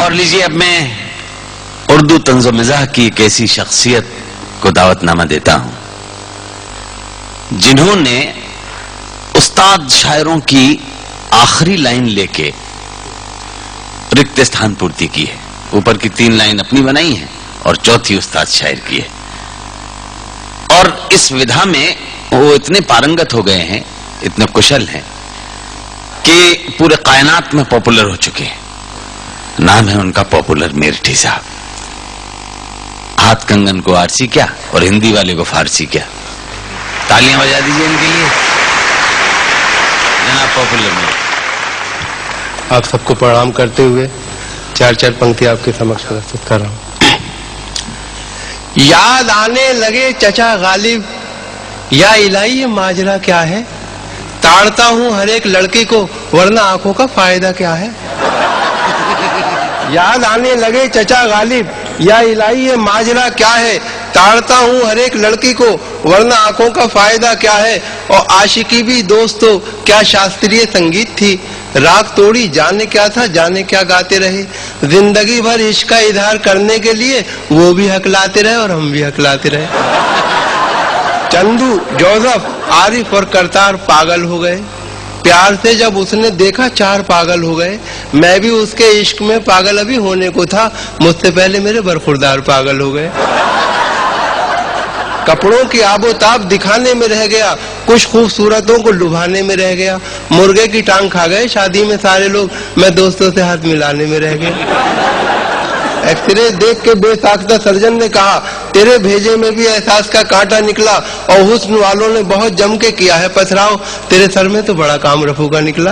गौर लीजिए, अब मैं उर्दू तंज़ो मिज़ाह की एक ऐसी शख्सियत को दावतनामा देता हूं जिन्होंने उस्ताद शायरों की आखिरी लाइन लेके रिक्त स्थान पूर्ति की है। ऊपर की 3 लाइन अपनी बनाई है और चौथी उस्ताद शायर की है। और इस विधा में वो इतने पारंगत हो गए हैं, इतने कुशल हैं कि पूरे कायनात में पॉपुलर हो चुके हैं। नाम है उनका पॉपुलर मेरठी साहब। हाथ कंगन को आरसी क्या और हिंदी वाले को फारसी क्या। तालियां बजा दीजिए इनके लिए। जनाब पॉपुलर मेरठी। आप सबको प्रणाम करते हुए 4 पंक्ति आपके समक्ष प्रस्तुत कर रहा हूं। याद आने लगे चचा गालिब, या इलाही ये माजरा क्या है। ताड़ता हूं हर एक लड़के को, वरना आंखों का फायदा क्या है। याद आने लगे चचा गालिब, या इलाही ये माजरा क्या है। ताड़ता हूं हर एक लड़की को, वरना आंखों का फायदा क्या है। और आशिकी भी दोस्तों क्या शास्त्रीय संगीत थी। राग तोड़ी जाने क्या था, जाने क्या गाते रहे। जिंदगी भर इश्क का इजहार करने के लिए वो भी हकलाते रहे और हम भी हकलाते रहे। चंदू, जोसेफ, आरिफ और करतार पागल हो गए। प्यार से जब उसने देखा 4 पागल हो गए। मैं भी उसके इश्क में पागल अभी होने को था, मुझसे पहले मेरे बरखुरदार पागल हो गए। कपड़ों की आबोताब दिखाने में रह गया, कुछ खूबसूरतों को लुभाने में रह गया। मुर्गे की टांग खा गए शादी में सारे लोग, मैं दोस्तों से हाथ मिलाने में रह गया। एक्सरे देख के बेसाख्ता सर्जन ने कहा, तेरे भेजे में भी एहसास का कांटा निकला और हुस्न वालों ने बहुत जम के किया है पथराव। तेरे सर में तो बड़ा काम रफू का निकला।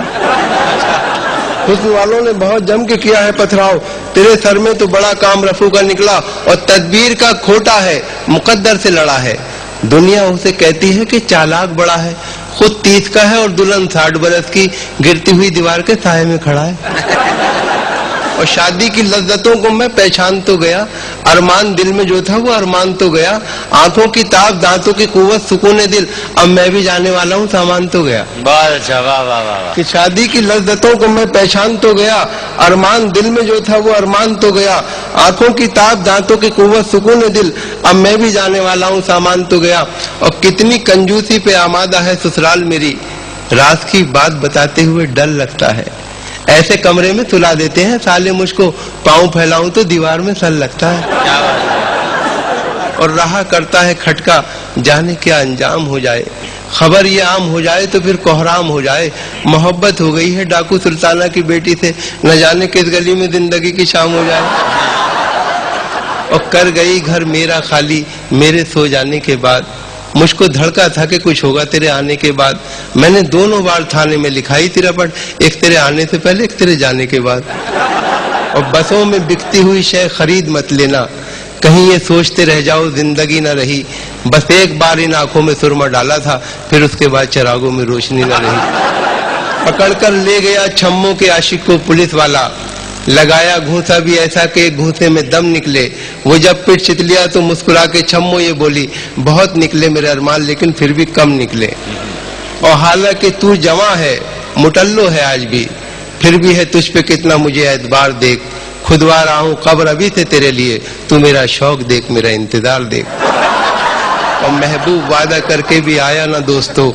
हुस्न वालों ने बहुत जम के किया है पथराव, तेरे सर में तो बड़ा काम रफू का निकला। और तदबीर का खोटा है, मुकद्दर से लड़ा है। दुनिया उसे कहती है कि चालाक बड़ा है, खुद 30 का है और दुल्हन 60 बरस की, गिरती हुई दीवार के साए में खड़ा है। और शादी की लज्जतों को मैं पहचान तो गया, अरमान दिल में जो था वो अरमान तो गया। आंखों की ताब, दांतों की कुव्वत, सुकून दिल, अब मैं भी जाने वाला हूँ, सामान तो गया। बहुत अच्छा, वाह वाह वाह। कि शादी की लज्जतों को मैं पहचान तो गया, अरमान दिल में जो था वो अरमान तो गया। आंखों की ताब, दांतों की कुव्वत, सुकून दिल, अब मैं भी जाने वाला हूँ, सामान तो गया। और कितनी कंजूसी पे आमादा है ससुराल मेरी, राज की बात बताते हुए डर लगता है। ऐसे कमरे में सुला देते हैं साले मुझको, पांव फैलाऊं तो दीवार में सल लगता है। और रहा करता है खटका, जाने क्या अंजाम हो जाए। खबर ये आम हो जाए तो फिर कोहराम हो जाए। मोहब्बत हो गई है डाकू सुल्ताना की बेटी से, न जाने किस गली में जिंदगी की शाम हो जाए। और कर गई घर मेरा खाली मेरे सो जाने के बाद। मुझको धड़का था कि कुछ होगा तेरे आने के बाद। मैंने दोनों बार थाने में लिखाई तिरपट, एक तेरे आने से पहले, एक तेरे जाने के बाद। और बसों में बिकती हुई शय खरीद मत लेना, कहीं ये सोचते रह जाओ जिंदगी न रही। बस एक बार इन आंखों में सुरमा डाला था, फिर उसके बाद चरागों में रोशनी न रही। पकड़कर ले गया छम्मों के आशिक को पुलिस वाला, लगाया घूंसा भी ऐसा कि घूंसे में दम निकले। वो जब पिट चितलिया तो मुस्कुरा के छम्मो ये बोली, बहुत निकले मेरे अरमान लेकिन फिर भी कम निकले। और हालांकि तू जवां है, मुटल्लो है आज भी, फिर भी है तुझ पे कितना मुझे एतबार देख। खुदवा रहा हूँ कब्र अभी से तेरे लिए, तू मेरा शौक देख, मेरा इंतजार देख। और महबूब वादा करके भी आया ना दोस्तों,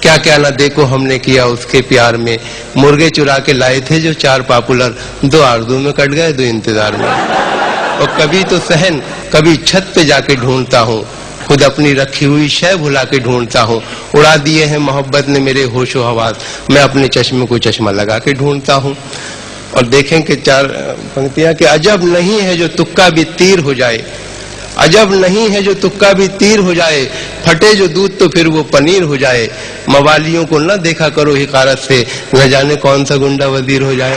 क्या क्या ना देखो हमने किया उसके प्यार में। मुर्गे चुरा के लाए थे जो 4 पॉपुलर, 2 आरज़ू में कट गए, 2 इंतजार में। और कभी तो सहन, कभी छत पे जाके ढूंढता हूँ, खुद अपनी रखी हुई शय भुला के ढूंढता हूँ। उड़ा दिए हैं मोहब्बत ने मेरे होशो हवास, मैं अपने चश्मे को चश्मा लगा के ढूंढता हूँ। और देखें कि 4 पंक्तियां कि अजब नहीं है जो तुक्का भी तीर हो जाए, अजब नहीं है जो तुक्का भी तीर हो जाए। फटे जो दूध तो फिर वो पनीर हो जाए। मवालियों को न देखा करो हिकारत से, न जाने कौन सा गुंडा वजीर हो जाए।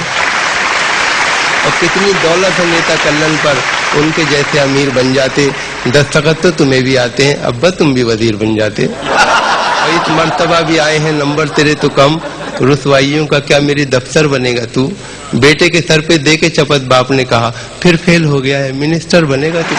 और कितनी दौलत है नेता कल्लन पर, उनके जैसे अमीर बन जाते। दस्तखत तो तुम्हें भी आते हैं, अब्बा तुम भी वजीर बन जाते। और इस मर्तबा भी आए हैं नंबर तेरे तो कम, रुसवाइयों का क्या मेरी दफ्तर बनेगा तू। बेटे के सर पे दे के चपत बाप ने कहा, फिर फेल हो गया है, मिनिस्टर बनेगा तू।